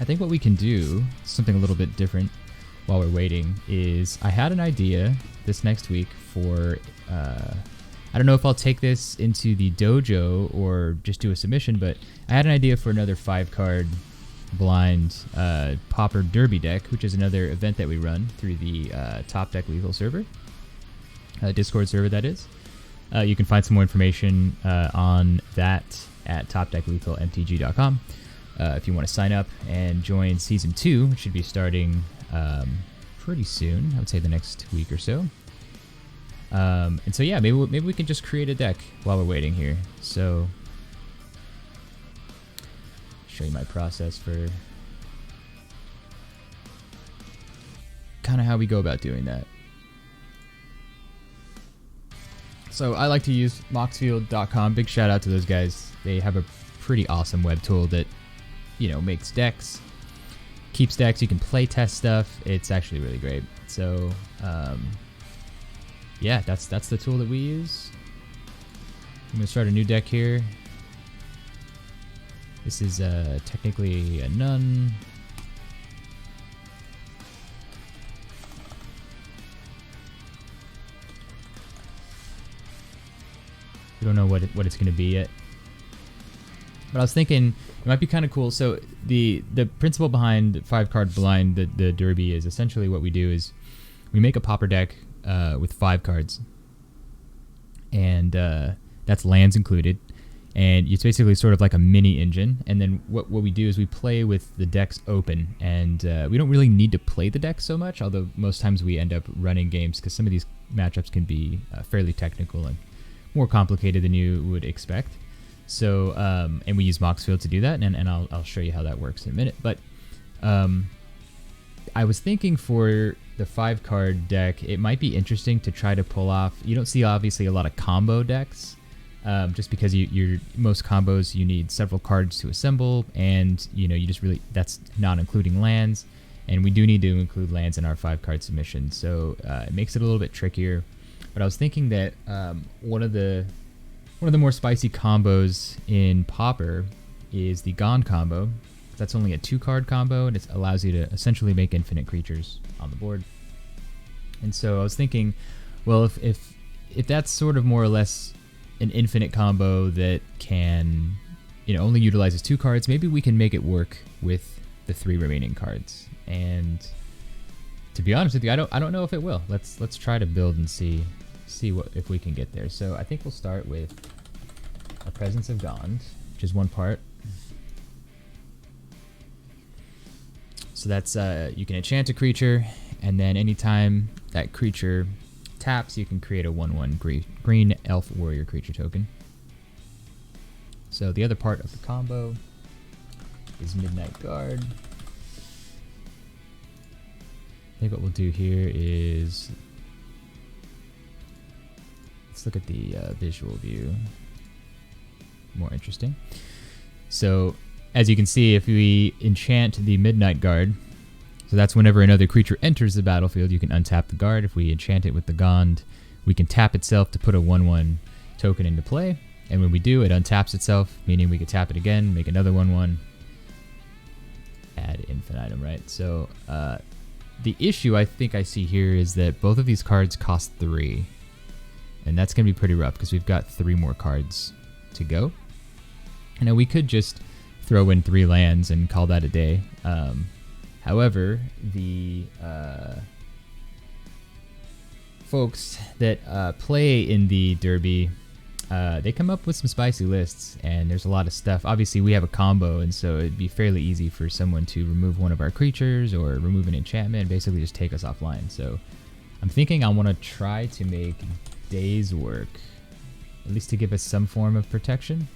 I think what we can do, something a little bit different while we're waiting, is I had an idea this next week for, I don't know if I'll take this into the dojo or just do a submission, but I had an idea for another 5-card blind Pauper Derby deck, which is another event that we run through the Topdeck Lethal server, Discord server that is. You can find some more information on that at topdecklethalmtg.com if you want to sign up and join Season 2, which should be starting pretty soon. I would say the next week or so. And so yeah, maybe we can just create a deck while we're waiting here. So show you my process for kind of how we go about doing that. So I like to use moxfield.com. Big shout out to those guys. They have a pretty awesome web tool that, you know, makes decks, keeps decks. You can play test stuff. It's actually really great. So yeah, that's the tool that we use. I'm gonna start a new deck here. This is technically a none. We don't know what it's going to be yet. But I was thinking it might be kind of cool. So the principle behind 5-card blind, the derby, is essentially what we do is we make a Pauper deck with 5 cards. And that's lands included. And it's basically sort of like a mini engine. And then what we do is we play with the decks open. And we don't really need to play the deck so much, although most times we end up running games because some of these matchups can be fairly technical and more complicated than you would expect. So, and we use Moxfield to do that, and I'll show you how that works in a minute. But I was thinking for the 5-card deck, it might be interesting to try to pull off. You don't see obviously a lot of combo decks, just because you're most combos you need several cards to assemble, and you know you just really, that's not including lands, and we do need to include lands in our 5-card submission. So it makes it a little bit trickier. But I was thinking that one of the more spicy combos in Pauper is the Gone combo. That's only a 2-card combo, and it allows you to essentially make infinite creatures on the board. And so I was thinking, well, if that's sort of more or less an infinite combo that can, you know, only utilizes 2 cards, maybe we can make it work with the 3 remaining cards. And to be honest with you, I don't know if it will. Let's try to build and see if we can get there. So I think we'll start with a Presence of Gond, which is 1 part. So that's you can enchant a creature, and then anytime that creature taps, you can create a 1/1 green elf warrior creature token. So the other part of the combo is Midnight Guard. I think what we'll do here is let's look at the visual view. More interesting. So as you can see, if we enchant the Midnight Guard, so that's whenever another creature enters the battlefield, you can untap the guard. If we enchant it with the Gond, we can tap itself to put a 1/1 token into play. And when we do, it untaps itself, meaning we could tap it again, make another 1/1, ad infinitum, right? So the issue I think I see here is that both of these cards cost 3. And that's going to be pretty rough because we've got 3 more cards to go. And now we could just throw in 3 lands and call that a day. However, the folks that play in the Derby, they come up with some spicy lists, and there's a lot of stuff. Obviously, we have a combo, and so it'd be fairly easy for someone to remove one of our creatures or remove an enchantment and basically just take us offline. So I'm thinking I want to try to make days work, at least to give us some form of protection.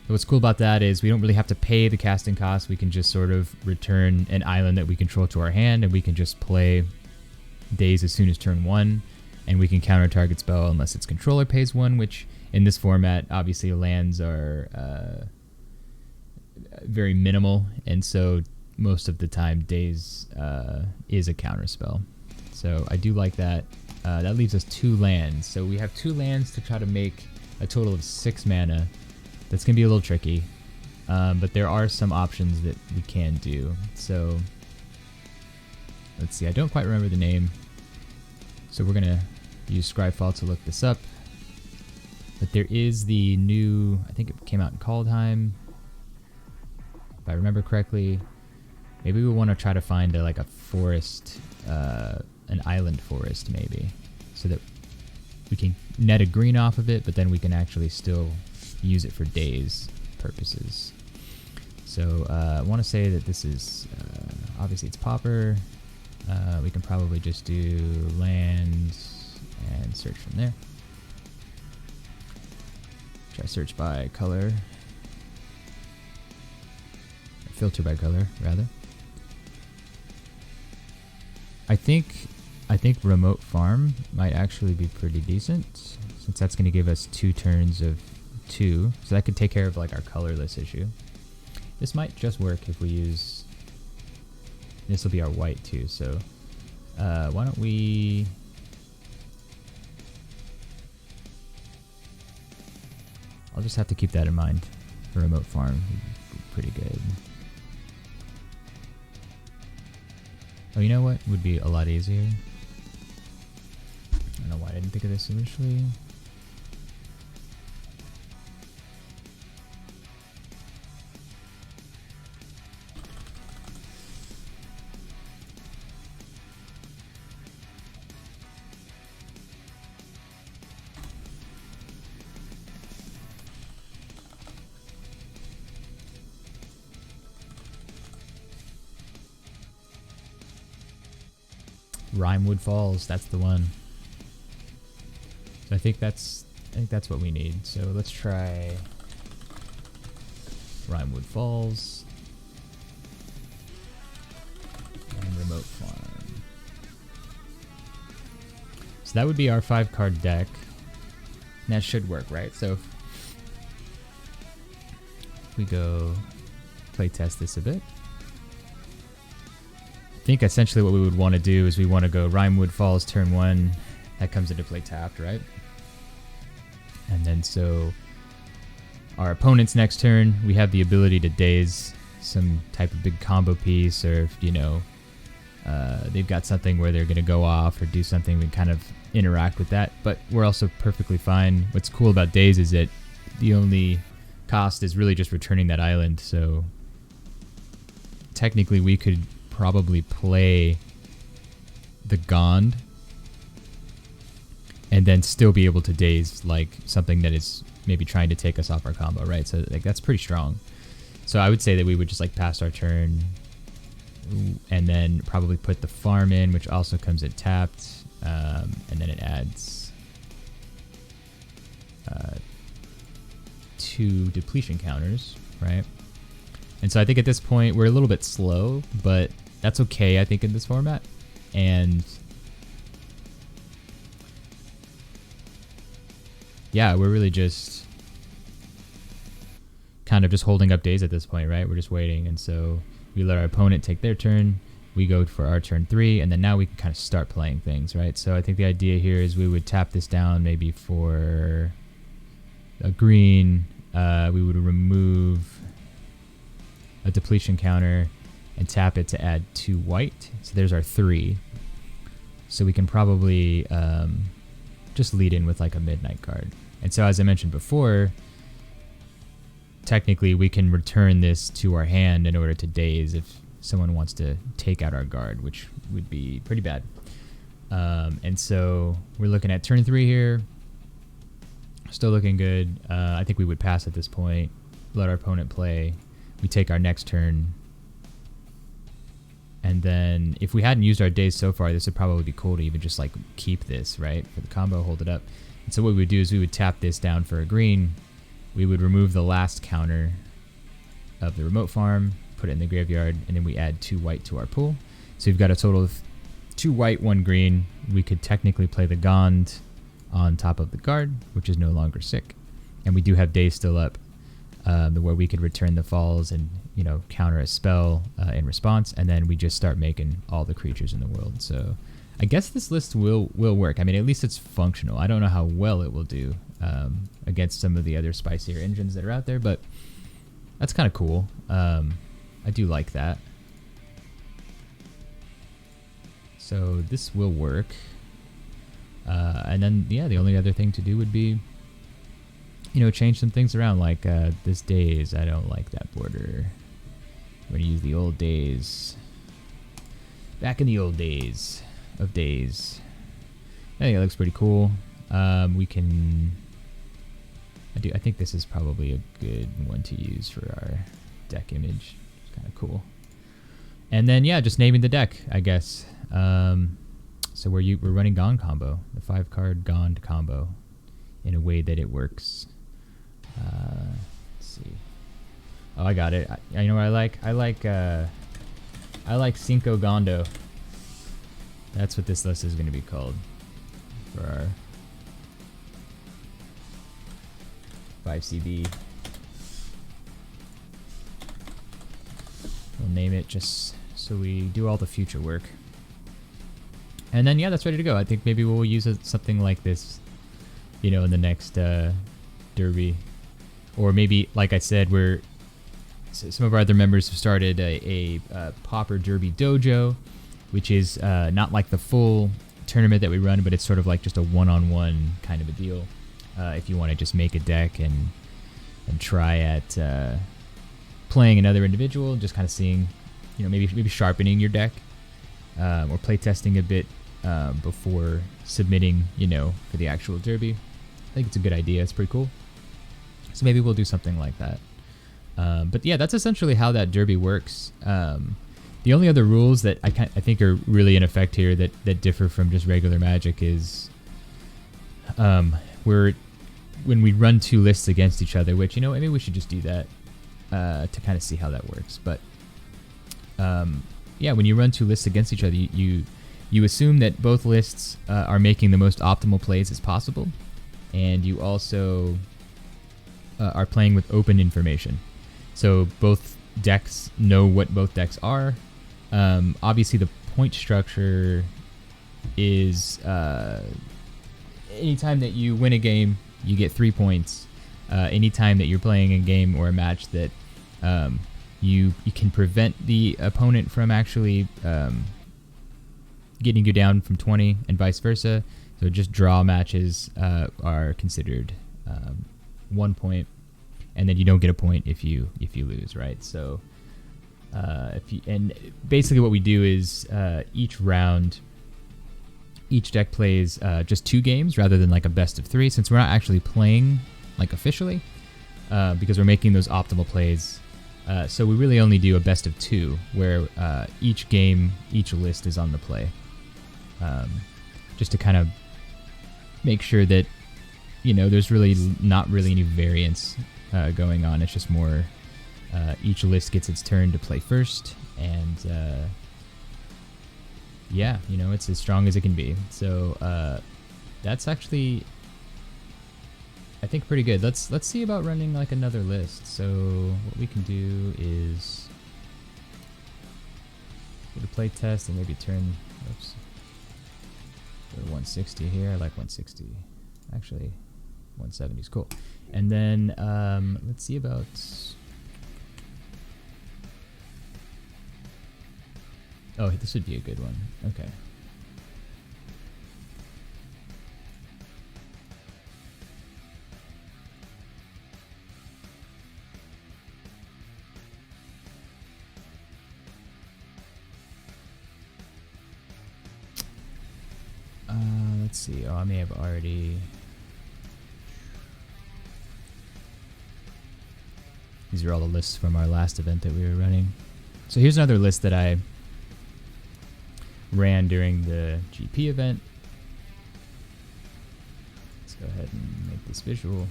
But what's cool about that is we don't really have to pay the casting cost. We can just sort of return an island that we control to our hand, and we can just play days as soon as turn 1, and we can counter target spell unless its controller pays 1, which in this format, obviously lands are very minimal, and so most of the time days is a counter spell. So I do like that. That leaves us 2 lands. So we have 2 lands to try to make a total of 6 mana. That's going to be a little tricky. but there are some options that we can do. So let's see, I don't quite remember the name, so we're gonna use Scryfall to look this up. But there is the new, I think it came out in Kaldheim, if I remember correctly. Maybe we want to try to find like a forest, an island forest maybe, so that we can net a green off of it, but then we can actually still use it for days purposes. So I want to say that this is, obviously it's Pauper. We can probably just do land and search from there. Try search by color. Filter by color, rather. I think remote farm might actually be pretty decent, since that's going to give us 2 turns of 2, so that could take care of like our colorless issue. This might just work if we use, this will be our white too, so why don't we, I'll just have to keep that in mind for remote farm. Pretty good. Oh, you know what would be a lot easier? I don't know why I didn't think of this initially. Rimewood Falls, that's the one. So I think that's what we need. So let's try Rimewood Falls and remote farm. So that would be our 5-card deck. And that should work, right? So if we go play test this a bit. I think essentially what we would want to do is we want to go Rimewood Falls turn 1. That comes into play tapped, right? And then so our opponent's next turn, we have the ability to daze some type of big combo piece, or if, you know, they've got something where they're going to go off or do something, we kind of interact with that. But we're also perfectly fine. What's cool about daze is that the only cost is really just returning that island. So technically we could probably play the Gond and then still be able to daze like something that is maybe trying to take us off our combo, right? So like that's pretty strong. So I would say that we would just like pass our turn and then probably put the farm in, which also comes at tapped, and then it adds 2 depletion counters, right? And so I think at this point we're a little bit slow, but that's okay, I think, in this format. And yeah, we're really just kind of just holding up days at this point, right? We're just waiting. And so we let our opponent take their turn. We go for our turn 3, and then now we can kind of start playing things, right? So I think the idea here is we would tap this down maybe for a green. We would remove a depletion counter and tap it to add 2 white. So there's our 3. So we can probably just lead in with like a midnight card. And so as I mentioned before, technically we can return this to our hand in order to daze if someone wants to take out our guard, which would be pretty bad. And so we're looking at turn 3 here. Still looking good. I think we would pass at this point, let our opponent play. We take our next turn. And then if we hadn't used our days so far, this would probably be cool to even just like keep this, right? For the combo, hold it up. And so what we would do is we would tap this down for a green. We would remove the last counter of the remote farm, put it in the graveyard, and then we add 2 white to our pool. So we've got a total of 2 white, 1 green. We could technically play the Gond on top of the guard, which is no longer sick. And we do have days still up, where we could return the falls and, you know, counter a spell in response, and then we just start making all the creatures in the world. So I guess this list will work. I mean, at least it's functional. I don't know how well it will do against some of the other spicier engines that are out there, but That's kind of cool. I do like that. So this will work. And then, yeah, the only other thing to do would be, you know, change some things around. Like this days, I don't like that border. We're going to use the old days. Back in the old days of days. I think it looks pretty cool. We can... I think this is probably a good one to use for our deck image. It's kind of cool. And then, yeah, just naming the deck, I guess. So we're running Gone combo, the 5-card Gone combo, in a way that it works. Let's see. Oh, I got it. You know what I like? I like Cinco Gondo. That's what this list is going to be called for our 5CB. We'll name it just so we do all the future work. And then, yeah, that's ready to go. I think maybe we'll use something like this, you know, in the next derby. Or maybe, like I said, some of our other members have started a Pauper Derby Dojo, which is not like the full tournament that we run, but it's sort of like just a one-on-one kind of a deal. If you want to just make a deck and try at playing another individual, just kind of seeing, you know, maybe sharpening your deck, or play testing a bit before submitting, you know, for the actual derby. I think it's a good idea. It's pretty cool. So maybe we'll do something like that. But yeah, that's essentially how that derby works. The only other rules that I think are really in effect here that differ from just regular Magic is when we run 2 lists against each other, which, you know, maybe we should just do that to kind of see how that works. But yeah, when you run 2 lists against each other, you assume that both lists are making the most optimal plays as possible, and you also are playing with open information. So both decks know what both decks are. Obviously, the point structure is anytime that you win a game, you get 3 points. Anytime that you're playing a game or a match that you can prevent the opponent from actually getting you down from 20 and vice versa. So just draw matches are considered 1 point, and then you don't get a point if you lose, right? So and basically what we do is each round, each deck plays just 2 games rather than like a best of 3, since we're not actually playing like officially, because we're making those optimal plays. So we really only do a best of 2, where each game, each list is on the play, just to kind of make sure that, you know, there's really not really any variance going on. It's just more each list gets its turn to play first, and yeah, you know, it's as strong as it can be. So that's actually, I think, pretty good. Let's see about running like another list. So what we can do is go to play test and maybe turn, oops, go to 160 here. I like 160. Actually, 170 is cool. And then let's see about, oh, this would be a good one. Okay. Let's see. Oh, I may have already. These are all the lists from our last event that we were running. So here's another list that I ran during the GP event. Let's go ahead and make this visual.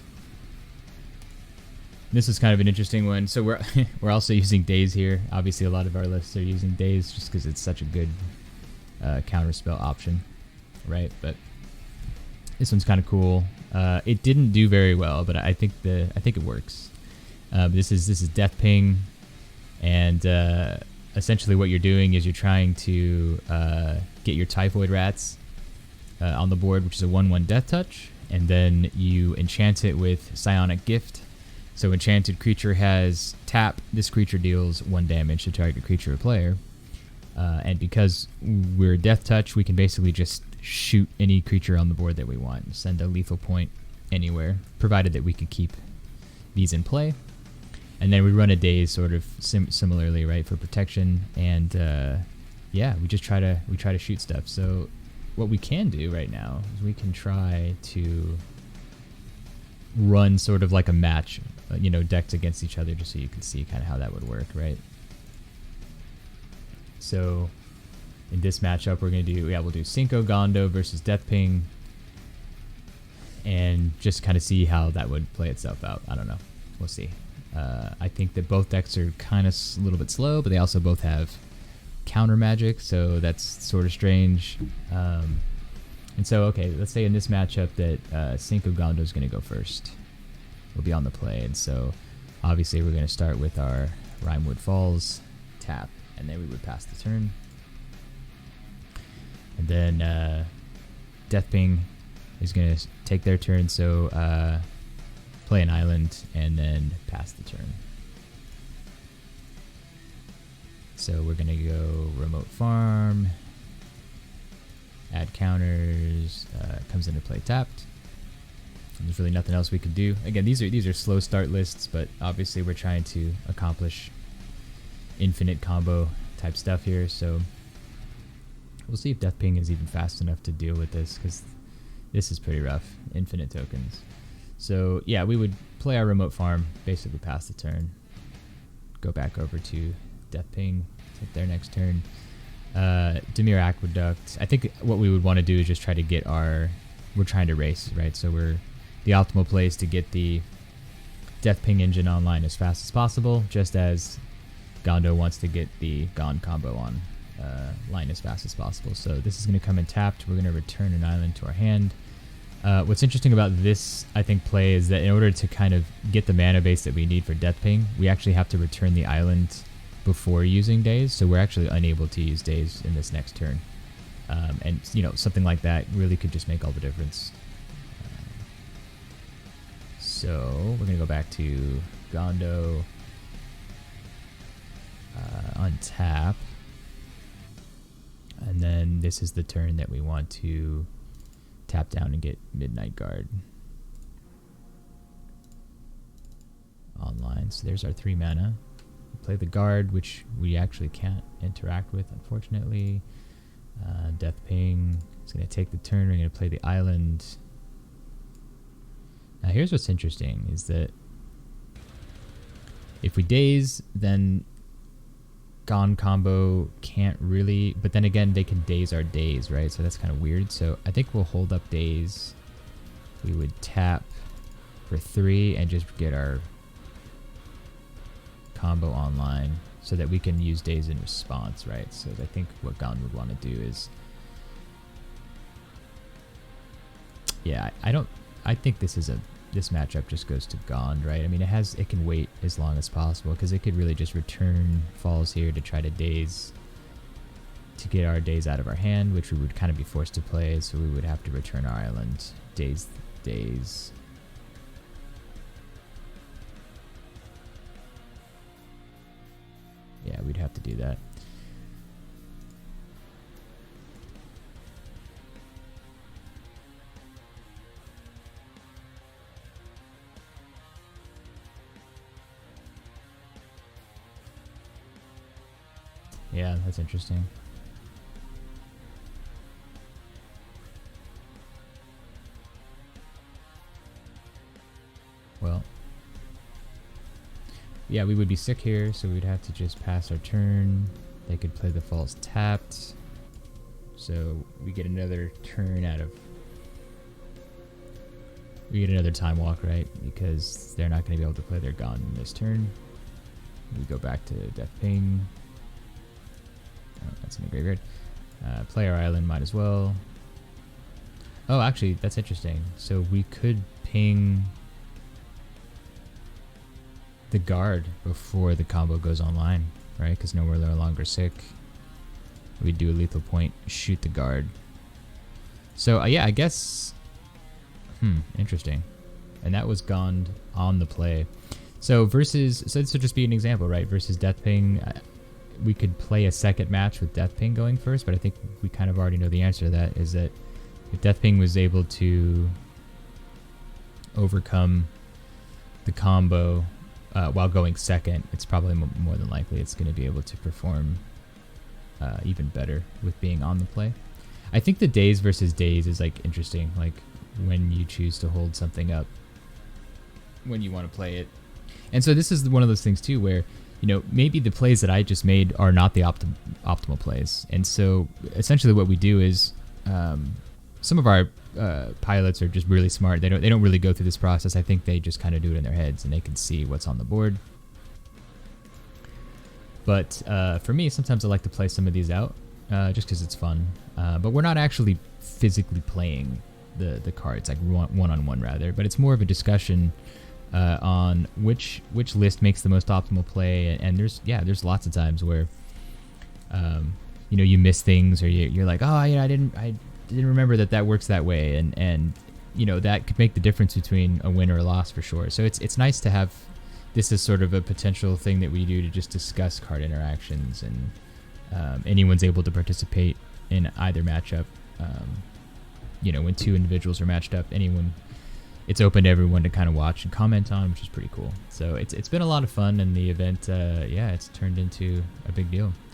This is kind of an interesting one. So we're also using days here. Obviously, a lot of our lists are using days just because it's such a good counterspell option, right? But this one's kind of cool. It didn't do very well, but I think it works. This is Death Ping, and essentially what you're doing is you're trying to get your Typhoid Rats on the board, which is a 1/1 Death Touch, and then you enchant it with Psionic Gift, So enchanted creature has tap. This creature deals 1 damage to target creature or player. And because we're Death Touch, we can basically just shoot any creature on the board that we want. Send a lethal point anywhere, provided that we could keep these in play. And then we run a daze sort of similarly, right, for protection. And yeah, we try to shoot stuff. So what we can do right now is we can try to run sort of like a match, decks against each other, just so you can see kind of how that would work, right? So in this matchup, we're going to do, we'll do Cinco Gondo versus Death Ping, and just kind of see how that would play itself out. I don't know. We'll see. I think that both decks are kind of a little bit slow, but they also both have counter magic, so that's sort of strange. And so, okay, let's say in this matchup that Cinco Gondo is going to go first. We'll be on the play, and so obviously we're going to start with our Rimewood Falls, tap, and then we would pass the turn. And then Death Ping is going to take their turn, so play an island and then pass the turn. So we're going to go Remote Farm, add counters, comes into play tapped. And there's really nothing else we could do. Again, these are slow start lists, but obviously we're trying to accomplish infinite combo type stuff here, so we'll see if Death Ping is even fast enough to deal with this, because this is pretty rough. Infinite tokens. So yeah, we would play our Remote Farm, basically pass the turn, go back over to Death Ping, take their next turn. Dimir Aqueduct. I think what we would want to do is just try to get we're trying to race, right? So the optimal play is to get the Death Ping engine online as fast as possible, just as Gondo wants to get the Gon combo on line as fast as possible. So this is going to come in tapped. We're going to return an island to our hand. What's interesting about this, I think, play is that in order to kind of get the mana base that we need for Death Ping, we actually have to return the island before using Daze, so we're actually unable to use Daze in this next turn. And something like that really could just make all the difference. So we're going to go back to Gondo, untap, and then this is the turn that we want to tap down and get Midnight Guard online. So there's our 3 mana. We play the Guard, which we actually can't interact with, unfortunately. Death Ping is going to take the turn. We're going to play the island. Now here's what's interesting, is that if we daze, then Gon combo can't really, but then again, they can daze our daze, right? So that's kind of weird. So I think we'll hold up daze. We would tap for 3 and just get our combo online so that we can use daze in response, right? So I think what Gon would want to do is, yeah, I think this matchup just goes to Gon, right? I mean, it can wait as long as possible, because it could really just return falls here to try to daze, to get our daze out of our hand, which we would kind of be forced to play, so we would have to return our island, daze. Yeah, we'd have to do that. Yeah, that's interesting. Well, yeah, we would be sick here, so we'd have to just pass our turn. They could play the false tapped, so we get another turn out of... We get another time walk, right? Because they're not going to be able to play their Gon in this turn. We go back to Death Ping. Oh, that's in the graveyard. Play our island, might as well. Oh, actually, that's interesting. So we could ping the Guard before the combo goes online, right? Because no, we're no longer sick. We do a lethal point, shoot the Guard. So yeah, I guess... interesting. And that was Gon on the play. So this would just be an example, right? Versus Death Ping, we could play a second match with Death Ping going first, but I think we kind of already know the answer to that, is that if Death Ping was able to overcome the combo while going second, it's probably more than likely it's going to be able to perform even better with being on the play. I think the days versus days is like interesting, like when you choose to hold something up, when you want to play it. And so this is one of those things too where, you know, maybe the plays that I just made are not the optimal plays. And so essentially what we do is some of our pilots are just really smart. They don't really go through this process. I think they just kind of do it in their heads and they can see what's on the board. But for me, sometimes I like to play some of these out just because it's fun. But we're not actually physically playing the cards, like one-on-one rather. But it's more of a discussion on which list makes the most optimal play. And there's lots of times where you know, you miss things, or you're like, oh yeah, I didn't remember that works that way, and you know, that could make the difference between a win or a loss for sure. So it's nice to have this as sort of a potential thing that we do to just discuss card interactions, and anyone's able to participate in either matchup. You know, when two individuals are matched up, it's open to everyone to kind of watch and comment on, which is pretty cool. So it's been a lot of fun, and the event, it's turned into a big deal.